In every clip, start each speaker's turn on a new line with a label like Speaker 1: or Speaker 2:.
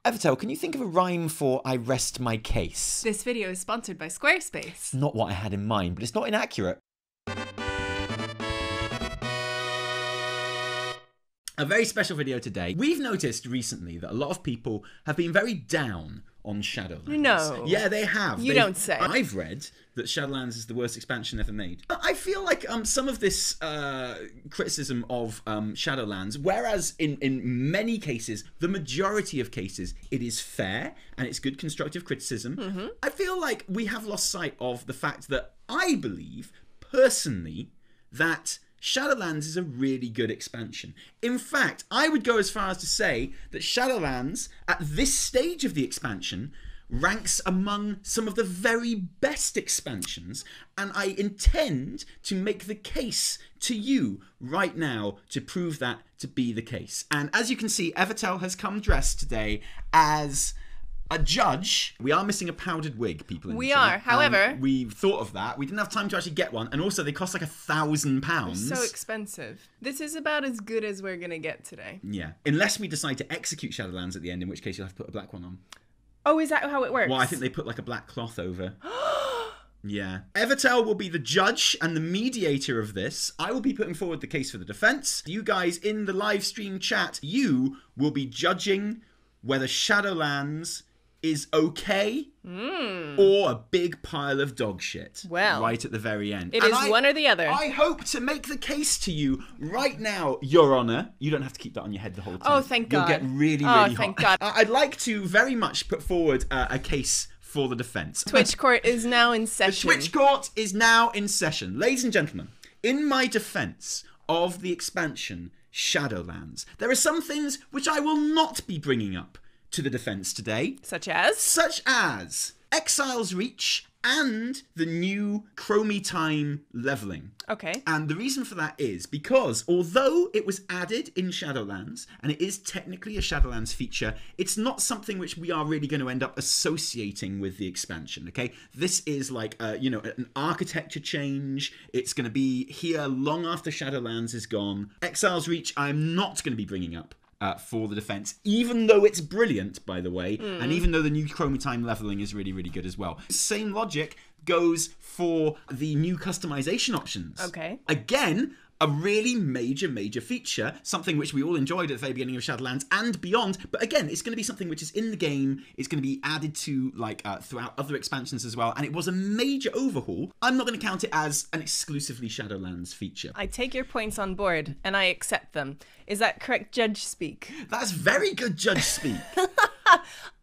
Speaker 1: Evitel, can you think of a rhyme for I rest my case?
Speaker 2: This video is sponsored by Squarespace.
Speaker 1: Not what I had in mind, but it's not inaccurate. A very special video today. We've noticed recently that a lot of people have been very down on Shadowlands.
Speaker 2: No.
Speaker 1: Yeah, they have.
Speaker 2: You don't say.
Speaker 1: I've read that Shadowlands is the worst expansion ever made. I feel like some of this criticism of Shadowlands, whereas in many cases, the majority of cases, it is fair and it's good constructive criticism, I feel like we have lost sight of the fact that I believe, personally, that Shadowlands is a really good expansion. In fact, I would go as far as to say that Shadowlands, at this stage of the expansion, ranks among some of the very best expansions, and I intend to make the case to you right now to prove that to be the case. And as you can see, Evitel has come dressed today as a judge. We are missing a powdered wig, people in the chat.
Speaker 2: However,
Speaker 1: we've thought of that. We didn't have time to actually get one, and also they cost like £1,000.
Speaker 2: so expensive. This is about as good as we're gonna get today.
Speaker 1: Yeah, unless we decide to execute Shadowlands at the end, in which case you'll have to put a black one on.
Speaker 2: Oh, is that how it works?
Speaker 1: Well, I think they put like a black cloth over. Yeah. Evitel will be the judge and the mediator of this. I will be putting forward the case for the defense. You guys in the live stream chat, you will be judging whether Shadowlands is okay or a big pile of dog shit.
Speaker 2: Well,
Speaker 1: right at the very end.
Speaker 2: It is one or the other.
Speaker 1: I hope to make the case to you right now, Your Honour. You don't have to keep that on your head the whole time.
Speaker 2: Oh, thank God.
Speaker 1: You'll get really, really hot.
Speaker 2: Oh, thank God.
Speaker 1: I'd like to very much put forward a case for the defense.
Speaker 2: Twitch court is now in session.
Speaker 1: The Twitch court is now in session. Ladies and gentlemen, in my defense of the expansion Shadowlands, there are some things which I will not be bringing up to the defense today.
Speaker 2: Such as?
Speaker 1: Such as Exile's Reach and the new Chromie Time leveling.
Speaker 2: Okay.
Speaker 1: And the reason for that is because although it was added in Shadowlands, and it is technically a Shadowlands feature, it's not something which we are really going to end up associating with the expansion, okay? This is like, an architecture change. It's going to be here long after Shadowlands is gone. Exile's Reach, I'm not going to be bringing up for the defense, even though it's brilliant, by the way, and even though the new Chromie Time leveling is really, really good as well. Same logic goes for the new customization options.
Speaker 2: Okay.
Speaker 1: Again, a really major feature, something which we all enjoyed at the very beginning of Shadowlands and beyond, but again, it's going to be something which is in the game, it's going to be added to, throughout other expansions as well, and it was a major overhaul. I'm not going to count it as an exclusively Shadowlands feature.
Speaker 2: I take your points on board, and I accept them. Is that correct judge speak?
Speaker 1: That's very good judge speak.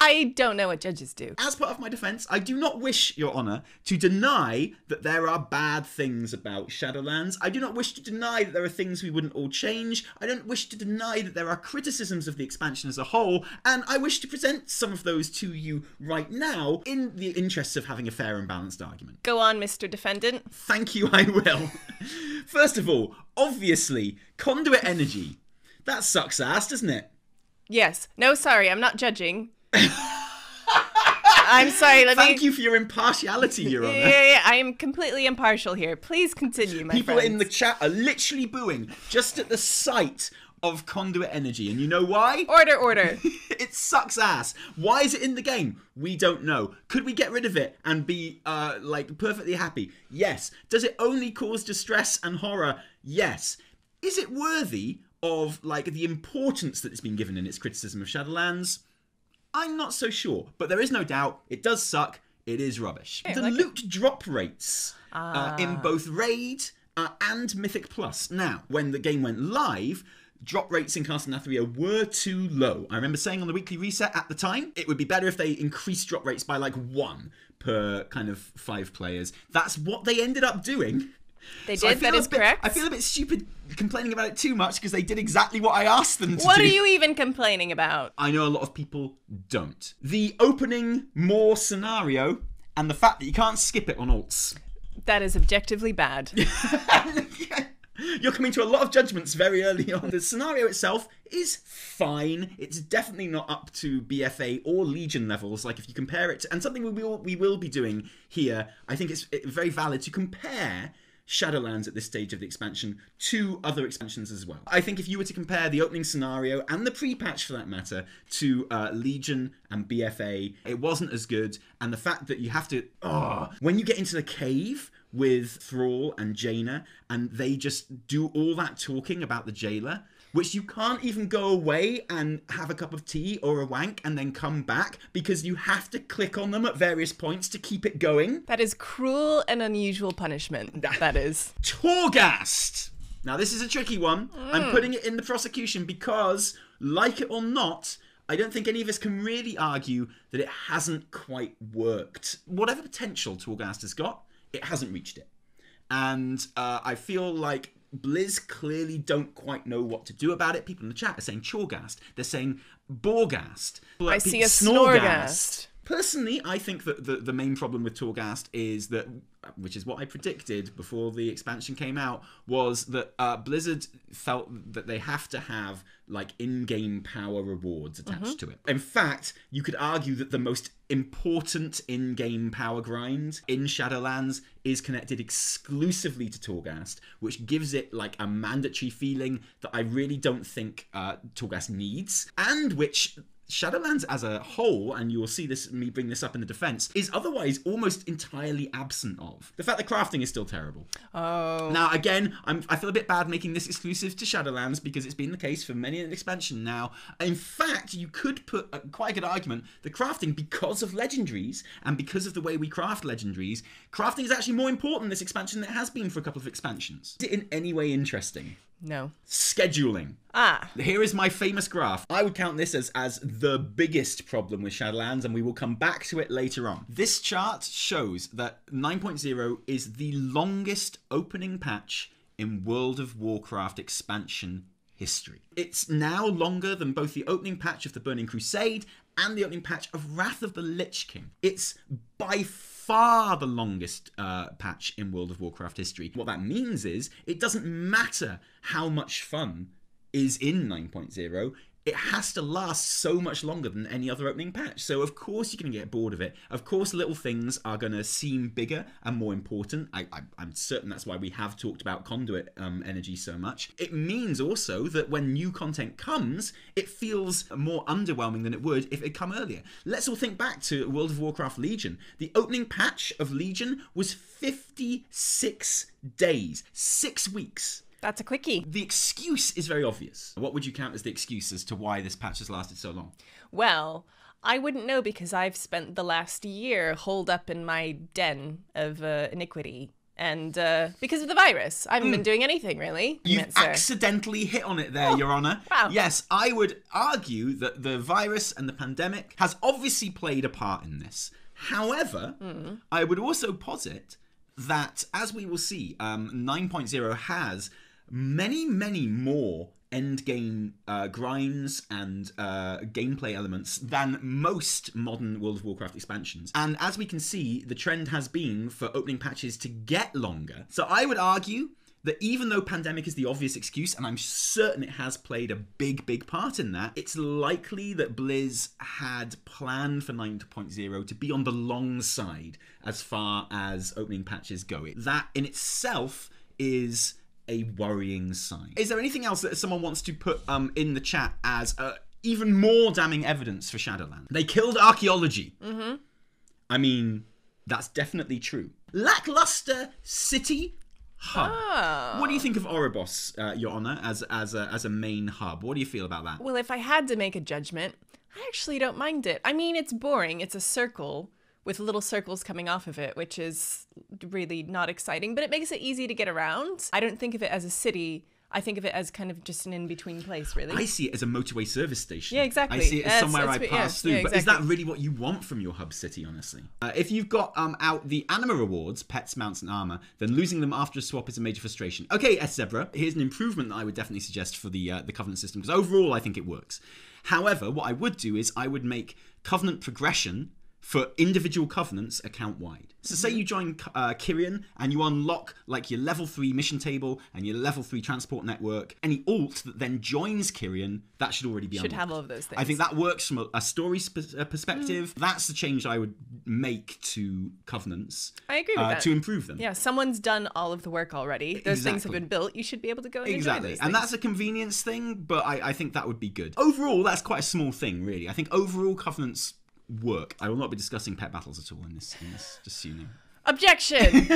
Speaker 2: I don't know what judges do.
Speaker 1: As part of my defense, I do not wish, Your Honour, to deny that there are bad things about Shadowlands. I do not wish to deny that there are things we wouldn't all change. I don't wish to deny that there are criticisms of the expansion as a whole, and I wish to present some of those to you right now in the interests of having a fair and balanced argument.
Speaker 2: Go on, Mr. Defendant.
Speaker 1: Thank you, I will. First of all, obviously, conduit energy. That sucks ass, doesn't it?
Speaker 2: Yes. No, sorry, I'm not judging. I'm sorry,
Speaker 1: Thank you for your impartiality, Your Honour.
Speaker 2: Yeah, I am completely impartial here. Please continue, my
Speaker 1: People
Speaker 2: friends.
Speaker 1: in the chat are literally booing just at the sight of conduit energy, and you know why?
Speaker 2: Order.
Speaker 1: It sucks ass. Why is it in the game? We don't know. Could we get rid of it and be, perfectly happy? Yes. Does it only cause distress and horror? Yes. Is it worthy of, the importance that it's been given in its criticism of Shadowlands? I'm not so sure, but there is no doubt it does suck. It is rubbish. The loot drop rates in both Raid and Mythic Plus. Now, when the game went live, drop rates in Castle Nathria were too low. I remember saying on the weekly reset at the time, it would be better if they increased drop rates by 1 per kind of 5 players. That's what they ended up doing.
Speaker 2: They did, that is correct.
Speaker 1: I feel a bit stupid complaining about it too much because they did exactly what I asked them to do.
Speaker 2: What are you even complaining about?
Speaker 1: I know a lot of people don't. The opening more scenario and the fact that you can't skip it on alts.
Speaker 2: That is objectively bad.
Speaker 1: You're coming to a lot of judgments very early on. The scenario itself is fine. It's definitely not up to BFA or Legion levels. If you compare it to, and something we will be doing here, I think it's very valid to compare Shadowlands at this stage of the expansion to other expansions as well. I think if you were to compare the opening scenario and the pre-patch for that matter to Legion and BFA, it wasn't as good. And the fact that you have to, when you get into the cave with Thrall and Jaina and they just do all that talking about the jailer, which you can't even go away and have a cup of tea or a wank and then come back because you have to click on them at various points to keep it going.
Speaker 2: That is cruel and unusual punishment. That is.
Speaker 1: Torghast! Now, this is a tricky one. I'm putting it in the prosecution because, like it or not, I don't think any of us can really argue that it hasn't quite worked. Whatever potential Torghast has got, it hasn't reached it. And I feel like Blizz clearly don't quite know what to do about it. People in the chat are saying Chorghast. They're saying Borghast.
Speaker 2: I see a Snorghast.
Speaker 1: Personally, I think that the main problem with Torghast is that, which is what I predicted before the expansion came out, was that Blizzard felt that they have to have like in-game power rewards attached to it. In fact, you could argue that the most important in-game power grind in Shadowlands is connected exclusively to Torghast, which gives it like a mandatory feeling that I really don't think Torghast needs, and which Shadowlands as a whole, and you will see this me bring this up in the defense, is otherwise almost entirely absent of. The fact that crafting is still terrible.
Speaker 2: Oh.
Speaker 1: Now, again, I feel a bit bad making this exclusive to Shadowlands because it's been the case for many an expansion now. In fact, you could put quite a good argument that crafting, because of legendaries and because of the way we craft legendaries, crafting is actually more important in this expansion than it has been for a couple of expansions. Is it in any way interesting?
Speaker 2: No.
Speaker 1: Scheduling. Here is my famous graph. I would count this as the biggest problem with Shadowlands, and we will come back to it later on. This chart shows that 9.0 is the longest opening patch in World of Warcraft expansion history. It's now longer than both the opening patch of the Burning Crusade and the opening patch of Wrath of the Lich King. It's by far the longest patch in World of Warcraft history. What that means is it doesn't matter how much fun is in 9.0, it has to last so much longer than any other opening patch. So of course you're going to get bored of it. Of course little things are going to seem bigger and more important. I'm certain that's why we have talked about conduit energy so much. It means also that when new content comes, it feels more underwhelming than it would if it had come earlier. Let's all think back to World of Warcraft Legion. The opening patch of Legion was 56 days, 6 weeks.
Speaker 2: That's a quickie.
Speaker 1: The excuse is very obvious. What would you count as the excuse as to why this patch has lasted so long?
Speaker 2: Well, I wouldn't know because I've spent the last year holed up in my den of iniquity. And because of the virus, I haven't been doing anything, really.
Speaker 1: You've accidentally hit on it there, Your Honor.
Speaker 2: Wow.
Speaker 1: Yes, I would argue that the virus and the pandemic has obviously played a part in this. However, I would also posit that, as we will see, 9.0 has many more endgame grinds and gameplay elements than most modern World of Warcraft expansions. And as we can see, the trend has been for opening patches to get longer. So I would argue that even though pandemic is the obvious excuse, and I'm certain it has played a big part in that, it's likely that Blizz had planned for 9.0 to be on the long side as far as opening patches go. That in itself is a worrying sign. Is there anything else that someone wants to put in the chat as even more damning evidence for Shadowlands? They killed archaeology. I mean, that's definitely true. Lackluster city hub.
Speaker 2: Oh.
Speaker 1: What do you think of Oribos, Your Honor, as a main hub? What do you feel about that?
Speaker 2: Well, if I had to make a judgment, I actually don't mind it. I mean, it's boring. It's a circle with little circles coming off of it, which is really not exciting, but it makes it easy to get around. I don't think of it as a city. I think of it as kind of just an in-between place, really.
Speaker 1: I see it as a motorway service station.
Speaker 2: Yeah, exactly.
Speaker 1: I see it as somewhere I pass through.
Speaker 2: Yeah,
Speaker 1: but is that really what you want from your hub city, honestly? If you've got out the anima rewards, pets, mounts, and armor, then losing them after a swap is a major frustration. Okay, S. Zebra, here's an improvement that I would definitely suggest for the Covenant system, because overall I think it works. However, what I would do is I would make Covenant progression for individual covenants account-wide. So say you join Kyrian and you unlock like your level 3 mission table and your level 3 transport network. Any alt that then joins Kyrian, that should already be unlocked.
Speaker 2: Should have all of those things.
Speaker 1: I think that works from a story perspective. That's the change I would make to covenants.
Speaker 2: I agree with that.
Speaker 1: To improve them.
Speaker 2: Yeah, someone's done all of the work already. Those things have been built. You should be able to go and enjoy those things.
Speaker 1: And that's a convenience thing, but I think that would be good. Overall, that's quite a small thing, really. I think overall covenants work. I will not be discussing pet battles at all in this just so you know.
Speaker 2: Objection!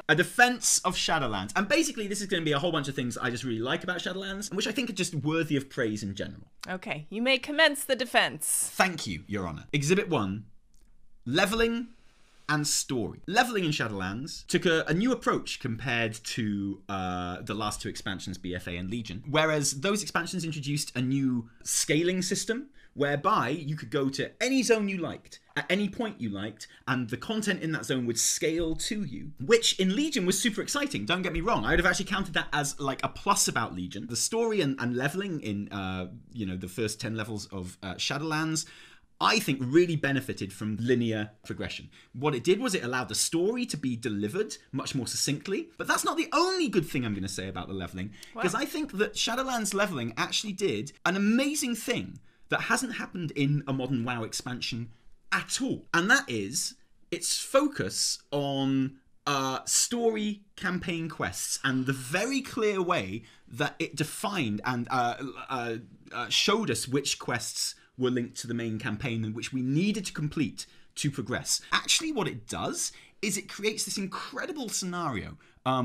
Speaker 1: A defense of Shadowlands. And basically, this is going to be a whole bunch of things I just really like about Shadowlands, which I think are just worthy of praise in general.
Speaker 2: Okay, you may commence the defense.
Speaker 1: Thank you, Your Honor. Exhibit 1, leveling and story. Leveling in Shadowlands took a new approach compared to the last 2 expansions, BFA and Legion, whereas those expansions introduced a new scaling system whereby you could go to any zone you liked, at any point you liked, and the content in that zone would scale to you, which in Legion was super exciting, don't get me wrong. I would have actually counted that as like a plus about Legion. The story and leveling in, the first 10 levels of Shadowlands, I think really benefited from linear progression. What it did was it allowed the story to be delivered much more succinctly, but that's not the only good thing I'm going to say about the leveling, because I think that Shadowlands leveling actually did an amazing thing that hasn't happened in a modern WoW expansion at all. And that is its focus on story campaign quests and the very clear way that it defined and showed us which quests were linked to the main campaign and which we needed to complete to progress. Actually, what it does is it creates this incredible scenario,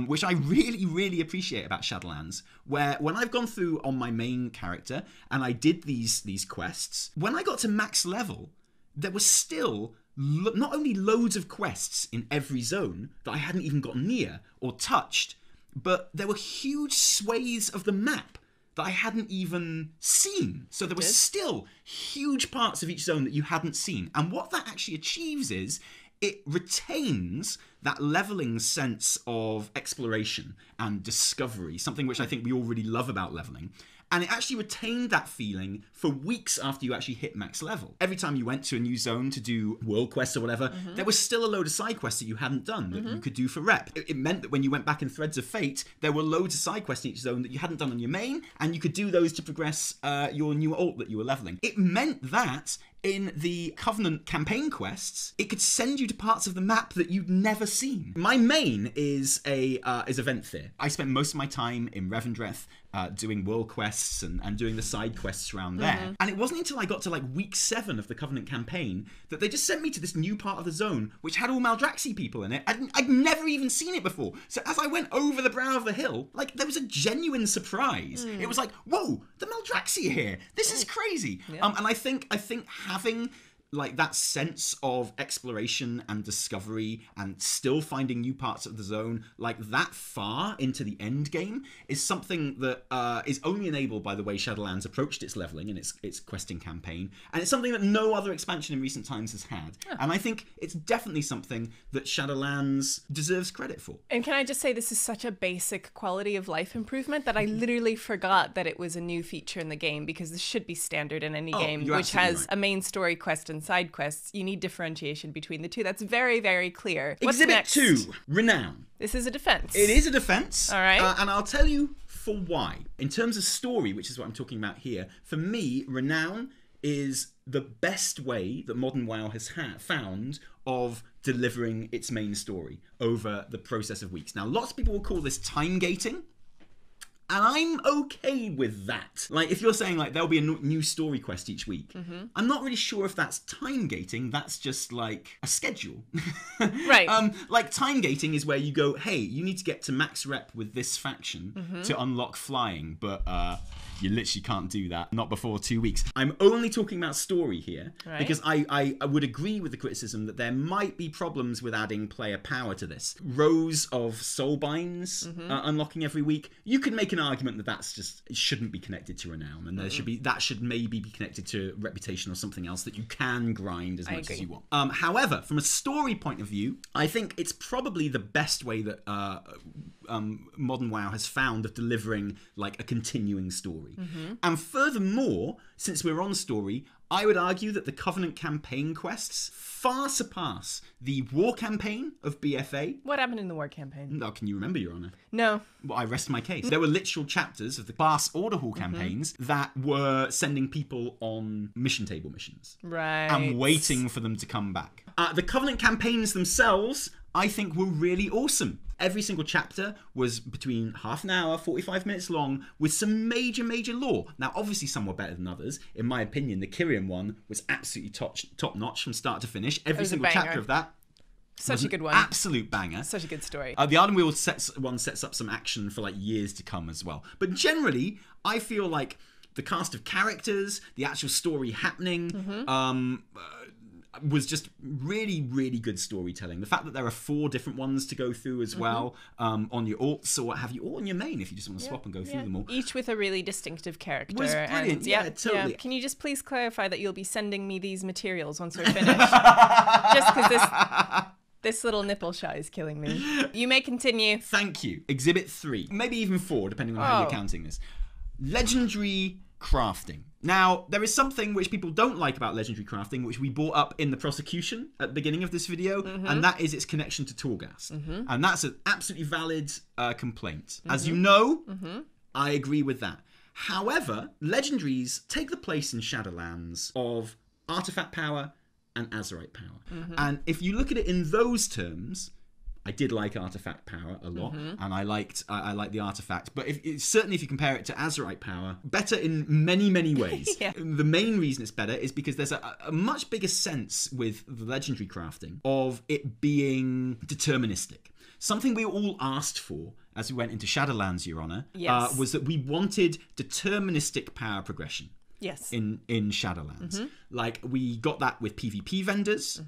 Speaker 1: which I really, really appreciate about Shadowlands, where when I've gone through on my main character and I did these quests, when I got to max level, there was still not only loads of quests in every zone that I hadn't even got near or touched, but there were huge swathes of the map that I hadn't even seen. So there were still huge parts of each zone that you hadn't seen. And what that actually achieves is it retains that leveling sense of exploration and discovery, something which I think we all really love about leveling. And it actually retained that feeling for weeks after you actually hit max level. Every time you went to a new zone to do world quests or whatever, there was still a load of side quests that you hadn't done that you could do for rep. It meant that when you went back in Threads of Fate, there were loads of side quests in each zone that you hadn't done on your main, and you could do those to progress your new alt that you were leveling. It meant that in the Covenant campaign quests, it could send you to parts of the map that you'd never seen. My main is Venthyr. I spent most of my time in Revendreth doing world quests and doing the side quests around there. And it wasn't until I got to like week 7 of the Covenant campaign that they just sent me to this new part of the zone which had all Maldraxi people in it. I'd never even seen it before. So as I went over the brow of the hill, like there was a genuine surprise. It was like, whoa, the Maldraxi are here. This is crazy. Yeah. And I think having like that sense of exploration and discovery and still finding new parts of the zone like that far into the end game is something that is only enabled by the way Shadowlands approached its leveling and its questing campaign, and it's something that no other expansion in recent times has had. And I think it's definitely something that Shadowlands deserves credit for.
Speaker 2: And can I just say, this is such a basic quality of life improvement that I literally forgot that it was a new feature in the game, because this should be standard in any game which has a main story quest and side quests. You need differentiation between the two. That's very, very clear. What's
Speaker 1: Exhibit
Speaker 2: next?
Speaker 1: 2, Renown.
Speaker 2: This is a defense.
Speaker 1: It is a defense.
Speaker 2: All right.
Speaker 1: And I'll tell you for why. In terms of story, which is what I'm talking about here, for me, Renown is the best way that modern WoW has found of delivering its main story over the process of weeks. Now, lots of people will call this time gating. And I'm okay with that. Like, if you're saying, like, there'll be a new story quest each week, I'm not really sure if that's time gating. That's just, like, a schedule.
Speaker 2: Right.
Speaker 1: Like, time gating is where you go, hey, you need to get to max rep with this faction to unlock flying, but you literally can't do that, not before 2 weeks. I'm only talking about story here, because I would agree with the criticism that there might be problems with adding player power to this. Rows of soulbinds unlocking every week, you could make an argument that that's just, it shouldn't be connected to Renown, and there should maybe be connected to Reputation or something else that you can grind as much as you want. However, from a story point of view, I think it's probably the best way that modern WoW has found of delivering like a continuing story. And furthermore, since we're on story, I would argue that the Covenant campaign quests far surpass the war campaign of BFA.
Speaker 2: What happened in the war campaign?
Speaker 1: Oh, can you remember, Your Honor?
Speaker 2: No.
Speaker 1: Well, I rest my case. There were literal chapters of the class order hall campaigns that were sending people on mission table missions.
Speaker 2: Right.
Speaker 1: And waiting for them to come back. The Covenant campaigns themselves, I think, were really awesome. Every single chapter was between half an hour, 45 minutes long, with some major lore. Now, obviously, some were better than others. In my opinion, the Kyrian one was absolutely top-notch from start to finish. Every single chapter of that.
Speaker 2: Such a good one.
Speaker 1: Absolute banger.
Speaker 2: Such a good story.
Speaker 1: The Arden Wheel sets up some action for like years to come as well. But generally, I feel like the cast of characters, the actual story happening, was just really good storytelling. The fact that there are 4 different ones to go through as well, on your alts or what have you, or on your main if you just want to swap and go through them all.
Speaker 2: Each with a really distinctive character.
Speaker 1: Was brilliant, totally.
Speaker 2: Can you just please clarify that you'll be sending me these materials once we're finished? Just because this little nipple shot is killing me. You may continue.
Speaker 1: Thank you. Exhibit 3, maybe even 4, depending on how you're counting this. Legendary crafting. Now, there is something which people don't like about legendary crafting, which we brought up in the prosecution at the beginning of this video, and that is its connection to Torghast. And that's an absolutely valid complaint. As you know, I agree with that. However, legendaries take the place in Shadowlands of artifact power and Azerite power. And if you look at it in those terms, I did like artifact power a lot, and I liked the artifact. But certainly if you compare it to Azerite power, better in many ways. The main reason it's better is because there's a much bigger sense with the legendary crafting of it being deterministic. Something we all asked for as we went into Shadowlands, Your Honor, was that we wanted deterministic power progression.
Speaker 2: Yes.
Speaker 1: In Shadowlands. Like, we got that with PvP vendors,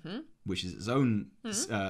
Speaker 1: which is its own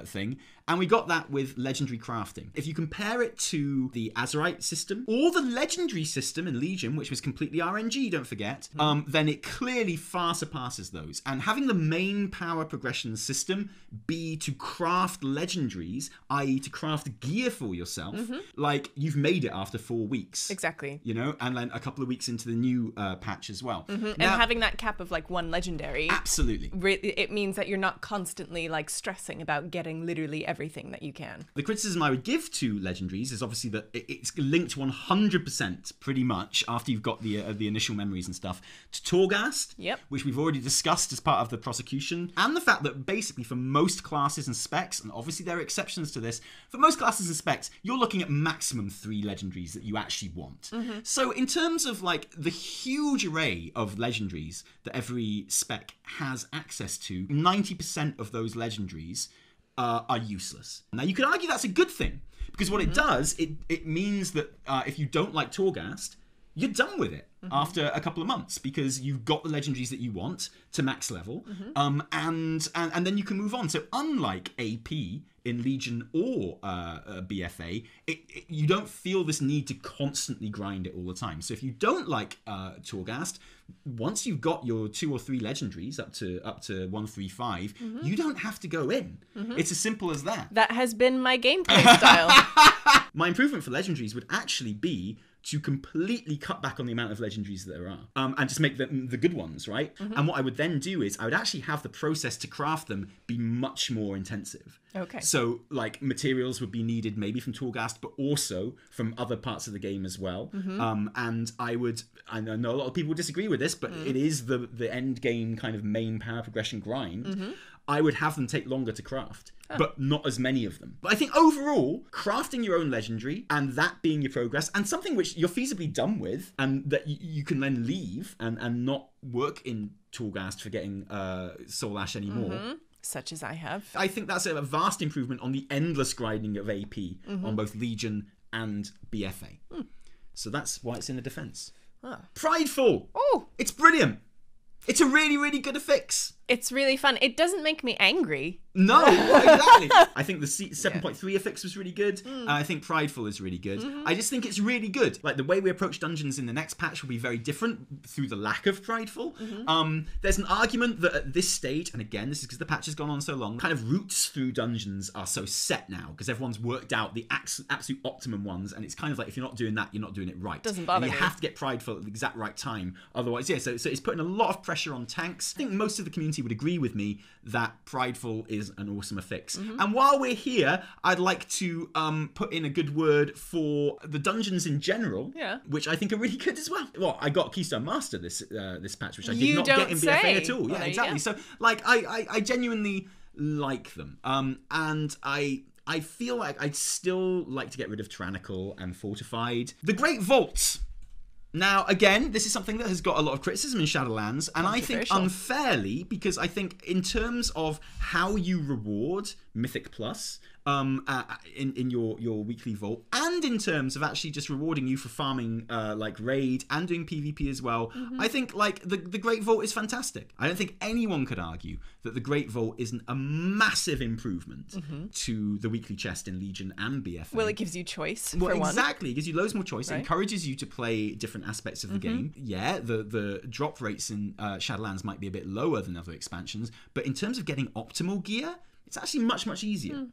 Speaker 1: thing, and we got that with legendary crafting. If you compare it to the Azerite system, or the legendary system in Legion, which was completely RNG, don't forget, then it clearly far surpasses those. And having the main power progression system be to craft legendaries, i.e. to craft gear for yourself, like, you've made it after 4 weeks.
Speaker 2: Exactly.
Speaker 1: You know, and then a couple of weeks into the new patch as well.
Speaker 2: Now, and having that cap of like 1 legendary,
Speaker 1: absolutely,
Speaker 2: it means that you're not constantly like stressing about getting literally everything that you can.
Speaker 1: The criticism I would give to legendaries is obviously that it's linked 100% pretty much after you've got the initial memories and stuff to Torghast, which we've already discussed as part of the prosecution, and the fact that basically for most classes and specs, and obviously there are exceptions to this, for most classes and specs, you're looking at maximum 3 legendaries that you actually want. So in terms of like the huge array of legendaries that every spec has access to, 90% of those legendaries are useless. Now, you could argue that's a good thing, because what it does, it means that if you don't like Torghast, you're done with it after a couple of months, because you've got the legendaries that you want to max level, and then you can move on. So unlike AP in Legion or BFA, you don't feel this need to constantly grind it all the time. So if you don't like Torghast, once you've got your 2 or 3 legendaries up to 135, you don't have to go in. It's as simple as that.
Speaker 2: That has been my gameplay style.
Speaker 1: My improvement for legendaries would actually be to completely cut back on the amount of legendaries that there are, and just make them the good ones, right? And what I would then do is I would actually have the process to craft them be much more intensive.
Speaker 2: Okay.
Speaker 1: So, like, materials would be needed maybe from Torghast, but also from other parts of the game as well. And I know a lot of people disagree with this, but it is the end game kind of main power progression grind. I would have them take longer to craft, but not as many of them. But I think overall, crafting your own legendary and that being your progress, and something which you're feasibly done with, and that you can then leave and not work in Torghast for getting Soul Ash anymore.
Speaker 2: Such as I have.
Speaker 1: I think that's a vast improvement on the endless grinding of AP on both Legion and BFA. So that's why it's in the defense. Prideful!
Speaker 2: Oh!
Speaker 1: It's brilliant! It's a really good fix.
Speaker 2: It's really fun. It doesn't make me angry.
Speaker 1: No, exactly. I think the 7.3 affix was really good. I think Prideful is really good. I just think it's really good. Like, the way we approach dungeons in the next patch will be very different through the lack of Prideful. There's an argument that at this stage, and again, this is because the patch has gone on so long, kind of routes through dungeons are so set now, because everyone's worked out the absolute optimum ones, and it's kind of like, if you're not doing that, you're not doing it right.
Speaker 2: Doesn't bother me.
Speaker 1: You have to get Prideful at the exact right time. Otherwise, yeah, so it's putting a lot of pressure on tanks. I think most of the community would agree with me that Prideful is an awesome affix. And while we're here, I'd like to put in a good word for the dungeons in general, which I think are really good as well. Well, I got Keystone Master this patch, which I did not get in BFA at all. Yeah, exactly. So, like, I genuinely like them. And I feel like I'd still like to get rid of Tyrannical and Fortified. The Great Vaults. Now, again, this is something that has got a lot of criticism in Shadowlands, and I think unfairly, because I think in terms of how you reward Mythic Plus in your weekly vault, and in terms of actually just rewarding you for farming like Raid and doing PvP as well, I think like the Great Vault is fantastic. I don't think anyone could argue that the Great Vault isn't a massive improvement to the weekly chest in Legion and BFA.
Speaker 2: Well, it gives you choice,
Speaker 1: well,
Speaker 2: for
Speaker 1: exactly. It gives you loads more choice. It encourages you to play different aspects of the game. Yeah, the drop rates in Shadowlands might be a bit lower than other expansions, but in terms of getting optimal gear, it's actually much, much easier.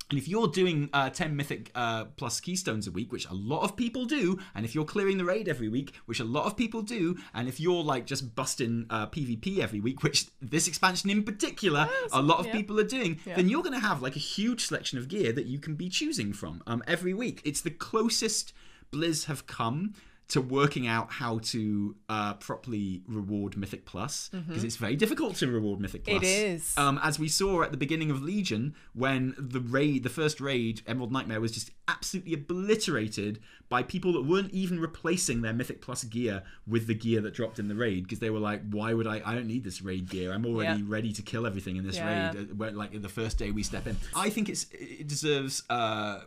Speaker 1: And if you're doing 10 Mythic plus Keystones a week, which a lot of people do, and if you're clearing the raid every week, which a lot of people do, and if you're like just busting PvP every week, which this expansion in particular, a lot of people are doing, then you're going to have like a huge selection of gear that you can be choosing from every week. It's the closest Blizz have come to working out how to properly reward Mythic Plus, because it's very difficult to reward Mythic Plus.
Speaker 2: It is.
Speaker 1: As we saw at the beginning of Legion, when the first raid, Emerald Nightmare, was just absolutely obliterated by people that weren't even replacing their Mythic Plus gear with the gear that dropped in the raid, because they were like, why would I don't need this raid gear. I'm already ready to kill everything in this raid, like the first day we step in. I think it deserves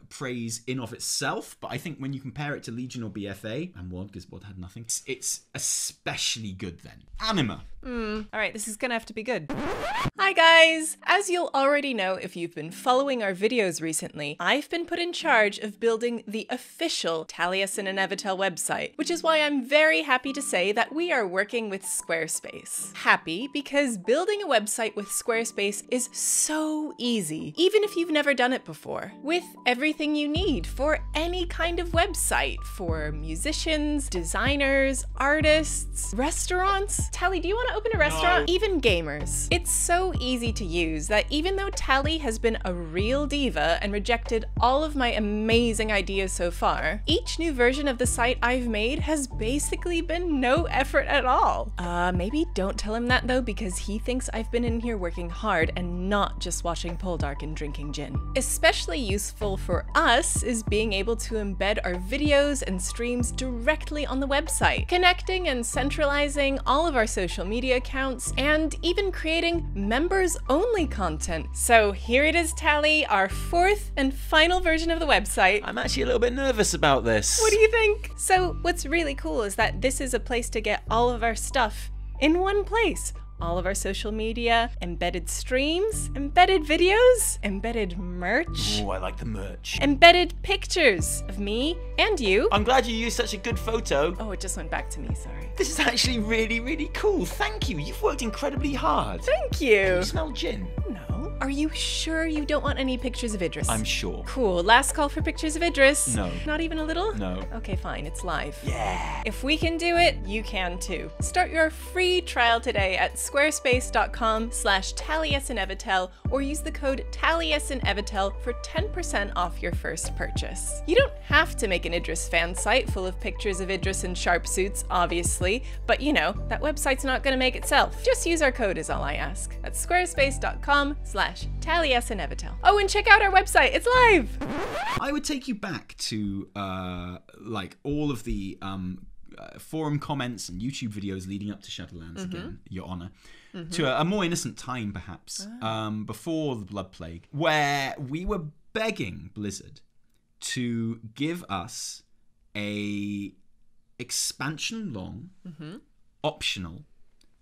Speaker 1: praise in of itself, but I think when you compare it to Legion or BFA, and WoD, because WoD had nothing, it's especially good then. Anima.
Speaker 2: All right, this is gonna have to be good. Hi guys! As you'll already know if you've been following our videos recently, I've been put in charge of building the official Taliesin and Evitel website, which is why I'm very happy to say that we are working with Squarespace. Happy because building a website with Squarespace is so easy, even if you've never done it before. With everything you need for any kind of website, for musicians, designers, artists, restaurants. Tally, do you want to open a restaurant? No. Even gamers. It's so easy to use that even though Tally has been a real diva and rejected all of my amazing ideas so far, each new version of the site I've made has basically been no effort at all. Maybe don't tell him that though, because he thinks I've been in here working hard and not just watching Poldark and drinking gin. Especially useful for us is being able to embed our videos and streams directly on the website, connecting and centralizing all of our social media accounts, and even creating members-only content. So here it is, Tally, our fourth and final version of the website.
Speaker 3: I'm actually a little bit nervous about this.
Speaker 2: What do you think? So what's really cool is that this is a place to get all of our stuff in one place. All of our social media, embedded streams, embedded videos, embedded merch.
Speaker 3: Oh, I like the merch.
Speaker 2: Embedded pictures of me and you.
Speaker 3: I'm glad you used such a good photo.
Speaker 2: Oh, it just went back to me, sorry.
Speaker 3: This is actually really, really cool. Thank you. You've worked incredibly hard.
Speaker 2: Thank you.
Speaker 3: Can you smell gin?
Speaker 2: No. Are you sure you don't want any pictures of Idris?
Speaker 3: I'm sure.
Speaker 2: Cool. Last call for pictures of Idris.
Speaker 3: No.
Speaker 2: Not even a little?
Speaker 3: No.
Speaker 2: Okay, fine. It's live.
Speaker 3: Yeah.
Speaker 2: If we can do it, you can too. Start your free trial today at squarespace.com/Taliesin Evitel or use the code Taliesin Evitel for 10% off your first purchase. You don't have to make an Idris fan site full of pictures of Idris in sharp suits, obviously, but you know, that website's not gonna make itself. Just use our code is all I ask. That's squarespace.com/Taliesin Evitel. Oh, and check out our website, it's live!
Speaker 1: I would take you back to like all of the forum comments and YouTube videos leading up to Shadowlands again, Your Honor, to a more innocent time perhaps, before the Blood Plague, where we were begging Blizzard to give us a expansion long, optional,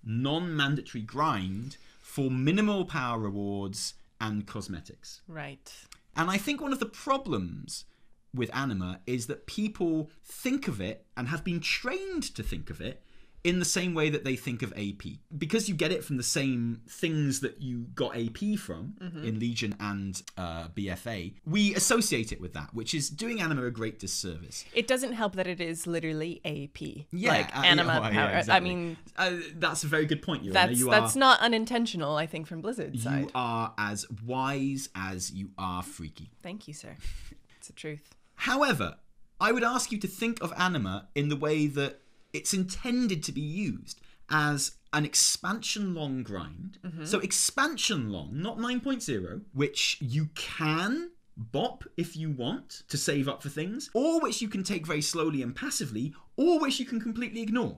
Speaker 1: non-mandatory grind for minimal power rewards and cosmetics.
Speaker 2: Right.
Speaker 1: And I think one of the problems with anima is that people think of it and have been trained to think of it in the same way that they think of AP. Because you get it from the same things that you got AP from in Legion and BFA, we associate it with that, which is doing anima a great disservice.
Speaker 2: It doesn't help that it is literally AP.
Speaker 1: Yeah,
Speaker 2: like anima power.
Speaker 1: Yeah, exactly.
Speaker 2: I mean,
Speaker 1: that's a very good point,
Speaker 2: that's not unintentional, I think, from Blizzard's side.
Speaker 1: You are as wise as you are freaky.
Speaker 2: Thank you, sir. It's the truth.
Speaker 1: However, I would ask you to think of anima in the way that it's intended to be used, as an expansion long grind. So expansion long, not 9.0, which you can bop if you want to save up for things, or which you can take very slowly and passively, or which you can completely ignore.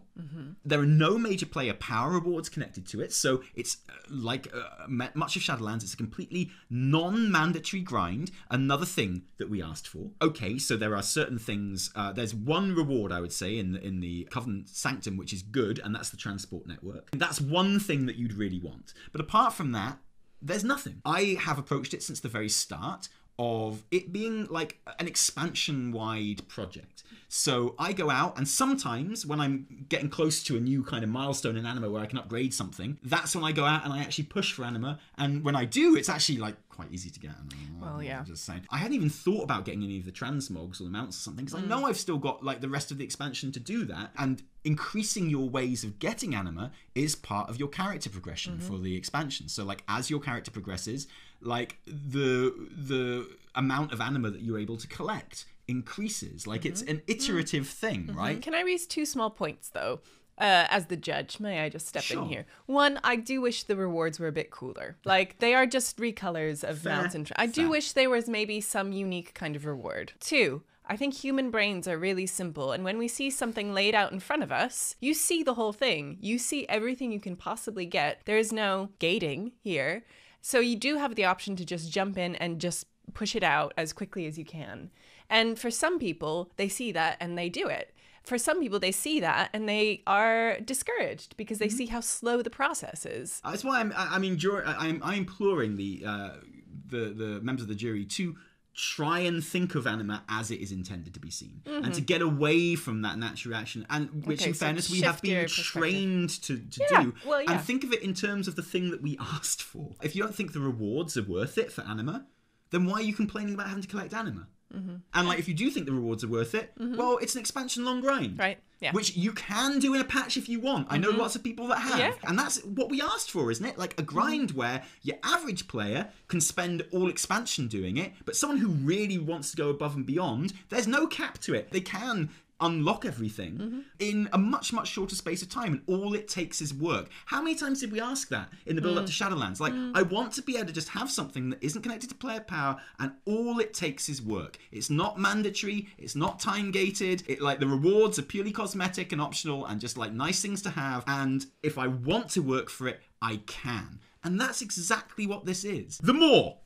Speaker 1: There are no major player power rewards connected to it, so it's like much of Shadowlands, it's a completely non-mandatory grind, another thing that we asked for. Okay, so there are certain things, there's one reward, I would say, in the Covenant Sanctum, which is good, and that's the transport network. That's one thing that you'd really want. But apart from that, there's nothing. I have approached it since the very start of it being like an expansion-wide project. So I go out, and sometimes when I'm getting close to a new kind of milestone in anima where I can upgrade something, that's when I go out and I actually push for anima. And when I do, it's actually like quite easy to get anima.
Speaker 2: Well, yeah.
Speaker 1: I'm just saying. I hadn't even thought about getting any of the transmogs or the mounts or something, because I know I've still got like the rest of the expansion to do that. And increasing your ways of getting anima is part of your character progression for the expansion. So like as your character progresses, like the amount of anima that you're able to collect increases. Like it's an iterative thing, right?
Speaker 2: Can I raise two small points though? As the judge, may I just step in here? One, I do wish the rewards were a bit cooler. Like, they are just recolors of mounts and... I do wish there was maybe some unique kind of reward. Two, I think human brains are really simple, and when we see something laid out in front of us, you see the whole thing. You see everything you can possibly get. There is no gating here. So you do have the option to just jump in and just push it out as quickly as you can. And for some people, they see that and they do it. For some people, they see that and they are discouraged because they see how slow the process is.
Speaker 1: That's why I'm imploring the members of the jury to try and think of anima as it is intended to be seen, and to get away from that natural reaction, and which in fairness we have been trained to do.
Speaker 2: Well, yeah.
Speaker 1: And think of it in terms of the thing that we asked for. If you don't think the rewards are worth it for anima, then why are you complaining about having to collect anima? And like, if you do think the rewards are worth it, well, it's an expansion long grind,
Speaker 2: right? Yeah.
Speaker 1: Which you can do in a patch if you want. I know lots of people that have, and that's what we asked for, isn't it? Like a grind where your average player can spend all expansion doing it, but someone who really wants to go above and beyond, there's no cap to it. They can unlock everything in a much, much shorter space of time, and all it takes is work. How many times did we ask that in the build-up to Shadowlands? Like, I want to be able to just have something that isn't connected to player power, and all it takes is work. It's not mandatory, it's not time-gated, like the rewards are purely cosmetic and optional and just like nice things to have, and if I want to work for it, I can. And that's exactly what this is. The Maw!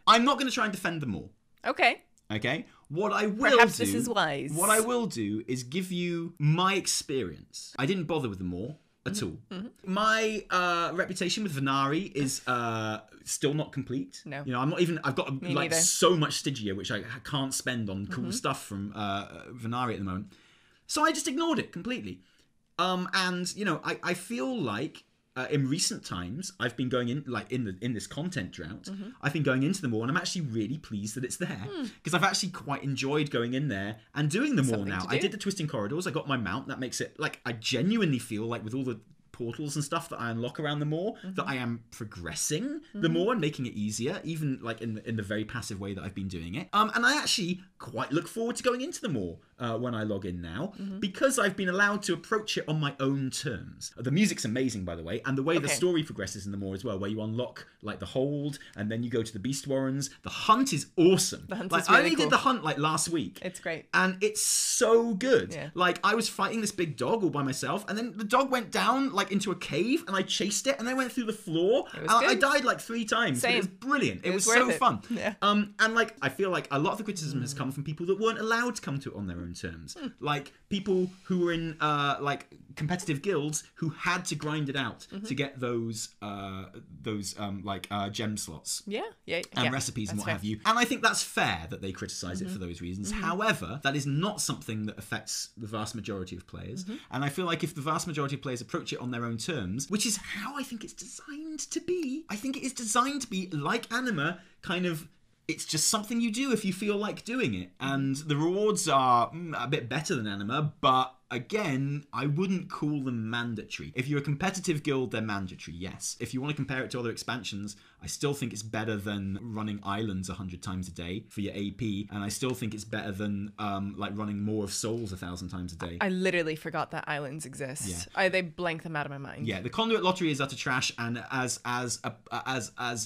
Speaker 1: I'm not going to try and defend the Maw. Okay? What I will
Speaker 2: Perhaps this is wise.
Speaker 1: What I will do is give you my experience. I didn't bother with the Maw at all. My reputation with Venari is still not complete.
Speaker 2: No.
Speaker 1: You know, I'm not even... I've got like so much Stygia, which I can't spend on cool stuff from Venari at the moment. So I just ignored it completely. And, you know, I feel like in recent times, I've been going in, like in this content drought, I've been going into the Maw, and I'm actually really pleased that it's there, because I've actually quite enjoyed going in there and doing the Maw now. I did the Twisting Corridors, I got my mount, that makes it, like, I genuinely feel like with all the portals and stuff that I unlock around the Maw, that I am progressing the Maw and making it easier, even like in the very passive way that I've been doing it. And I actually quite look forward to going into the Maw when I log in now, because I've been allowed to approach it on my own terms. The music's amazing, by the way, and the way the story progresses in the Maw as well, where you unlock like the Hold, and then you go to the Beast Warrens. The hunt is awesome.
Speaker 2: The hunt
Speaker 1: like,
Speaker 2: is really
Speaker 1: I only
Speaker 2: cool.
Speaker 1: did the hunt like last week.
Speaker 2: It's great.
Speaker 1: And it's so good.
Speaker 2: Yeah.
Speaker 1: Like, I was fighting this big dog all by myself, and then the dog went down like into a cave, and I chased it, and I went through the floor. I died like 3 times. But it was brilliant. It was so fun.
Speaker 2: Yeah.
Speaker 1: And like, I feel like a lot of the criticism has come from people that weren't allowed to come to it on their own terms. Like people who were in like competitive guilds who had to grind it out to get those gem slots. And recipes and what have you. And I think that's fair that they criticize it for those reasons. However, that is not something that affects the vast majority of players. And I feel like if the vast majority of players approach it on their own terms, which is how I think it's designed to be, I think it is designed to be like Anima, kind of, it's just something you do if you feel like doing it. And the rewards are a bit better than Anima, but again, I wouldn't call them mandatory. If you're a competitive guild, they're mandatory, yes. If you want to compare it to other expansions, I still think it's better than running islands 100 times a day for your AP, and I still think it's better than like running more of souls 1,000 times a day.
Speaker 2: I literally forgot that islands exist. They blank them out of my mind.
Speaker 1: Yeah, the conduit lottery is utter trash, and as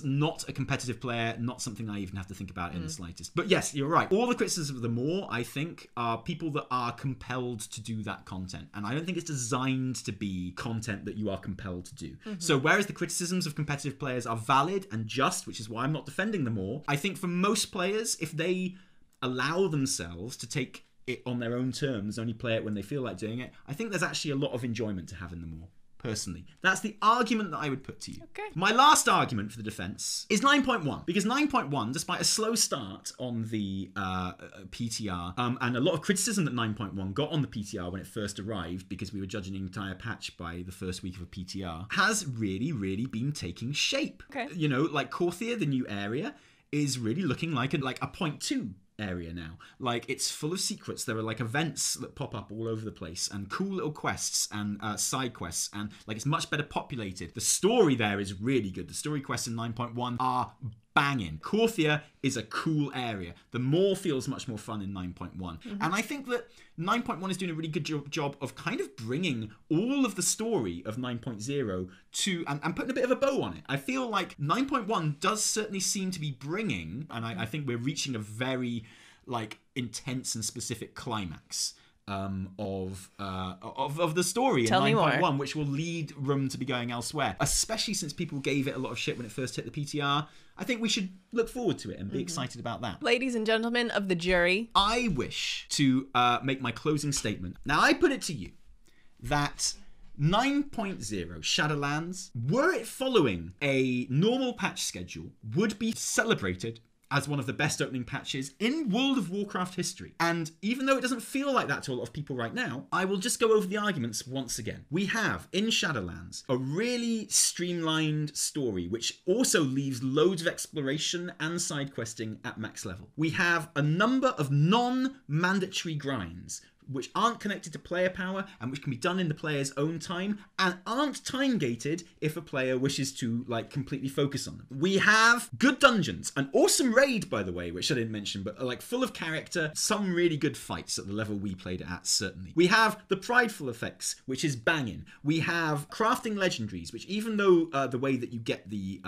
Speaker 1: not a competitive player, not something I even have to think about in the slightest. But yes, you're right. All the criticisms of the Maw, I think, are people that are compelled to do that content, and I don't think it's designed to be content that you are compelled to do. So whereas the criticisms of competitive players are valid and just, which is why I'm not defending them all, I think for most players, if they allow themselves to take it on their own terms, only play it when they feel like doing it, I think there's actually a lot of enjoyment to have in them all. Personally, that's the argument that I would put to you.
Speaker 2: Okay.
Speaker 1: My last argument for the defense is 9.1, because 9.1, despite a slow start on the PTR, and a lot of criticism that 9.1 got on the PTR when it first arrived, because we were judging an entire patch by the first week of a PTR, has really, really been taking shape.
Speaker 2: Okay.
Speaker 1: You know, like Korthia, the new area, is really looking like a 0.2 area now. Like, it's full of secrets. There are like events that pop up all over the place, and cool little quests and side quests, and like it's much better populated. The story there is really good. The story quests in 9.1 are banging. Korthia is a cool area. The Maw feels much more fun in 9.1. And I think that 9.1 is doing a really good job of kind of bringing all of the story of 9.0 to, and putting a bit of a bow on it. I feel like 9.1 does certainly seem to be bringing, and I think we're reaching a very like intense and specific climax of the story in 9.1, which will lead room to be going elsewhere, especially since people gave it a lot of shit when it first hit the PTR. I think we should look forward to it and be excited about that.
Speaker 2: Ladies and gentlemen of the jury,
Speaker 1: I wish to make my closing statement. Now, I put it to you that 9.0 Shadowlands, were it following a normal patch schedule, would be celebrated as one of the best opening patches in World of Warcraft history. And even though it doesn't feel like that to a lot of people right now, I will just go over the arguments once again. We have, in Shadowlands, a really streamlined story, which also leaves loads of exploration and side questing at max level. We have a number of non-mandatory grinds, which aren't connected to player power and which can be done in the player's own time and aren't time gated if a player wishes to like completely focus on them. We have good dungeons, an awesome raid, by the way, which I didn't mention, but like full of character, some really good fights at the level we played it at, certainly. We have the prideful effects, which is banging. We have crafting legendaries, which even though the way that you get the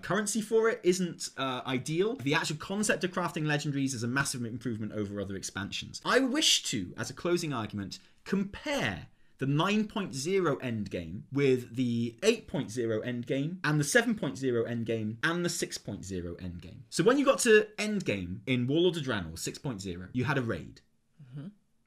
Speaker 1: currency for it isn't ideal, the actual concept of crafting legendaries is a massive improvement over other expansions. I wish to, as a closing argument, compare the 9.0 endgame with the 8.0 endgame and the 7.0 endgame and the 6.0 endgame. So when you got to endgame in Warlord of Draenor 6.0, you had a raid.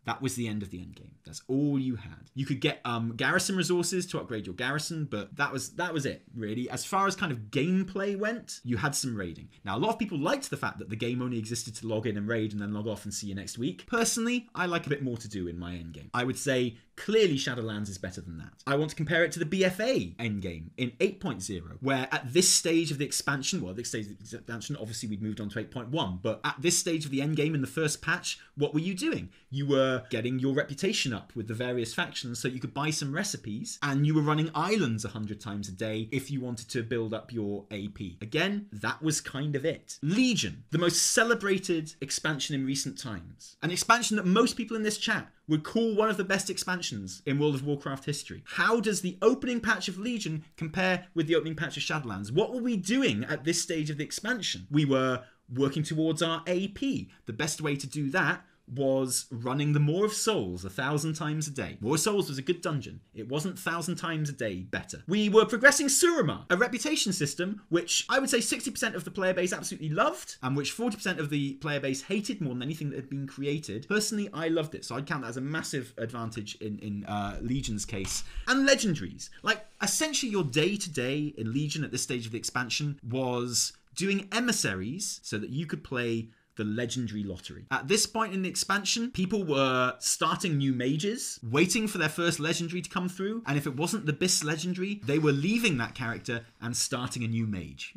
Speaker 1: That was the end of the endgame. That's all you had. You could get garrison resources to upgrade your garrison, but that was it, really. As far as kind of gameplay went, you had some raiding. Now, a lot of people liked the fact that the game only existed to log in and raid and then log off and see you next week. Personally, I like a bit more to do in my endgame. I would say clearly Shadowlands is better than that. I want to compare it to the BFA endgame in 8.0, where at this stage of the expansion, obviously we'd moved on to 8.1, but at this stage of the endgame in the first patch, what were you doing? You were getting your reputation up with the various factions so you could buy some recipes, and you were running islands 100 times a day if you wanted to build up your AP. Again, that was kind of it. Legion, the most celebrated expansion in recent times. An expansion that most people in this chat would call one of the best expansions in World of Warcraft history. How does the opening patch of Legion compare with the opening patch of Shadowlands? What were we doing at this stage of the expansion? We were working towards our AP. The best way to do that was running the Maw of Souls 1,000 times a day. Maw of Souls was a good dungeon. It wasn't 1,000 times a day better. We were progressing Surima, a reputation system which I would say 60% of the player base absolutely loved, and which 40% of the player base hated more than anything that had been created. Personally, I loved it, so I'd count that as a massive advantage in Legion's case. And legendaries. Like, essentially your day-to-day in Legion at this stage of the expansion was doing emissaries so that you could play the legendary lottery. At this point in the expansion, people were starting new mages, waiting for their first legendary to come through, and if it wasn't the BIS legendary, they were leaving that character and starting a new mage.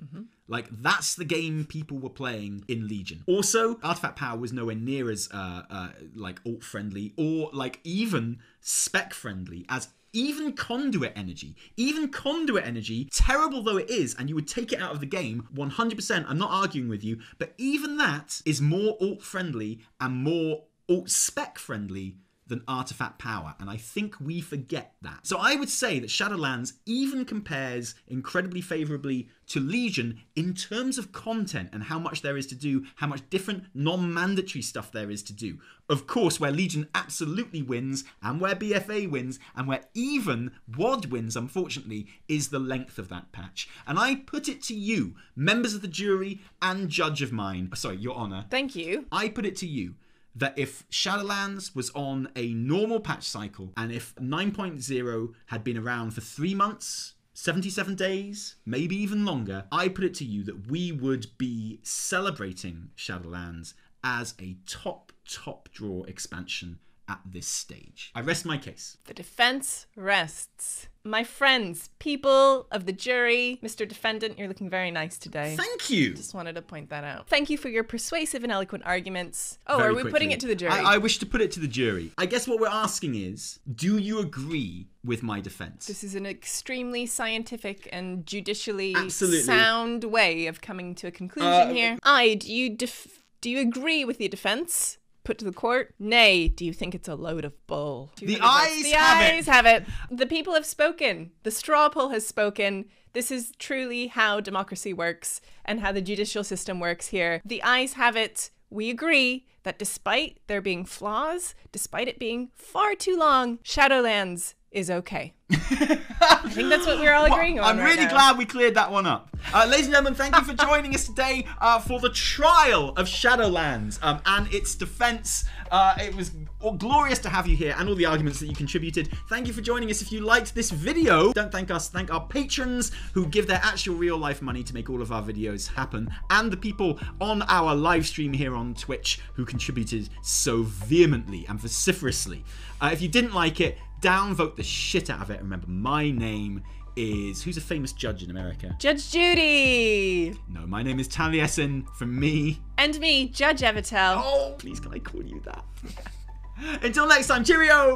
Speaker 1: Like, that's the game people were playing in Legion. Also, artifact power was nowhere near as like alt-friendly or like even spec-friendly as even conduit energy, terrible though it is, and you would take it out of the game 100%, I'm not arguing with you, but even that is more alt-friendly and more alt-spec friendly than artifact power, and I think we forget that. So I would say that Shadowlands even compares incredibly favourably to Legion in terms of content and how much there is to do, how much different non-mandatory stuff there is to do. Of course, where Legion absolutely wins, and where BFA wins, and where even WOD wins, unfortunately, is the length of that patch. And I put it to you, members of the jury and judge of mine, sorry, Your Honour.
Speaker 2: Thank you.
Speaker 1: I put it to you that if Shadowlands was on a normal patch cycle, and if 9.0 had been around for 3 months, 77 days, maybe even longer, I put it to you that we would be celebrating Shadowlands as a top draw expansion at this stage. I rest my case.
Speaker 2: The defense rests. My friends, people of the jury, Mr. Defendant, you're looking very nice today.
Speaker 1: Thank you.
Speaker 2: Just wanted to point that out. Thank you for your persuasive and eloquent arguments. Oh,
Speaker 1: Very
Speaker 2: are we
Speaker 1: quickly.
Speaker 2: putting it to the jury?
Speaker 1: I wish to put it to the jury. I guess what we're asking is, do you agree with my defense?
Speaker 2: This is an extremely scientific and judicially
Speaker 1: Absolutely.
Speaker 2: sound way of coming to a conclusion here. Do you agree with the defense? Put to the court? Nay, do you think it's a load of bull?
Speaker 1: The ayes have
Speaker 2: it. The people have spoken. The straw poll has spoken. This is truly how democracy works and how the judicial system works here. The ayes have it. We agree that despite there being flaws, despite it being far too long, Shadowlands is okay. I think that's what we're all agreeing on.
Speaker 1: I'm
Speaker 2: right
Speaker 1: really
Speaker 2: now.
Speaker 1: glad we cleared that one up. Ladies and gentlemen, thank you for joining us today for the trial of Shadowlands and its defense. It was glorious to have you here and all the arguments that you contributed. Thank you for joining us. If you liked this video, don't thank us, thank our patrons who give their actual real life money to make all of our videos happen, and the people on our live stream here on Twitch who contributed so vehemently and vociferously. If you didn't like it, downvote the shit out of it. Remember, my name is... Who's a famous judge in America?
Speaker 2: Judge Judy!
Speaker 1: No, my name is Taliesin from me.
Speaker 2: And me, Judge Evitel.
Speaker 1: Oh, please can I call you that? Until next time, cheerio!